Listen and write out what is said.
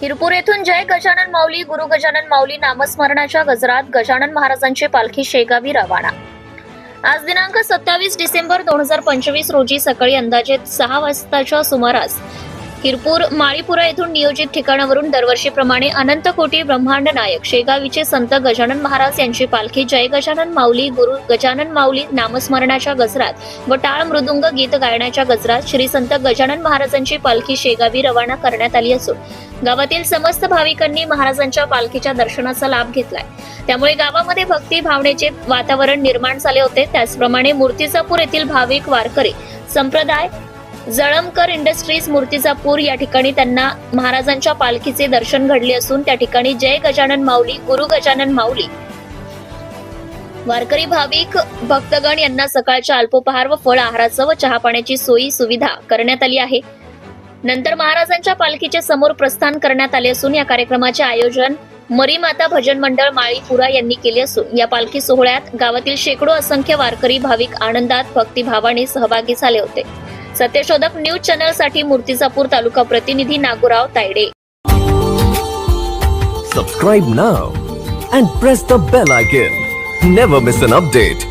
हिरपूर येथून जय गजानन माऊली गुरु गजानन माऊली नामस्मरणाच्या गजरात गजानन महाराजांची पालखी शेगावी रवाना। आज दिनांक 27 डिसेंबर 2025 रोजी सकाळी अंदाजे 6 वाजताच्या सुमारास हिरपूर माळीपुरा येथून नियोजित ठिकाणावरून दरवर्षीप्रमाणे अनंत कोटी ब्रह्मांड नायक शेगावीचे संत गजानन महाराज यांची पालखी जय गजानन माऊली गुरु गजानन माऊली नामस्मरणाच्या गजरात व टाळ मृदुंग गीत गायनाच्या गजरात श्री संत गजानन महाराजांची पालखी शेगावी रवाना करण्यात आली असून गावातील समस्त भाविकांनी महाराजांच्या पालखीच्या दर्शनाचा लाभ घेतलाय। त्यामुळे गावामध्ये भक्ती भावनेचे वातावरण निर्माण झाले होते। त्याचप्रमाणे मूर्तिजापूर येथील भाविक वारकरी संप्रदाय जळमकर इंडस्ट्रीज मूर्तिजापूर या ठिकाणी त्यांना महाराजांच्या पालखीचे दर्शन घडले असून त्या ठिकाणी जय गजानन माऊली गुरु गजानन माऊली वारकरी भाविक भक्तगण यांना सकाळच्या अल्पोपहार व फळ आहाराचं व चहा पाण्याची सोयी सुविधा करण्यात आली आहे। नंतर महाराजांच्या पालखीचे समोर प्रस्थान करण्यात आले असून या कार्यक्रमाचे आयोजन मरीमाता भजन मंडळ माळीपुरा यांनी केले असून या पालखी सोहळ्यात गावातील शेकडो असंख्य वारकरी भाविक आनंदात भक्तिभावाने सहभागी झाले होते। सत्यशोधक न्यूज चॅनल साठी मूर्तिजापूर तालुका प्रतिनिधी Nagurao Tayde. Subscribe now and press the bell icon. Never miss an update.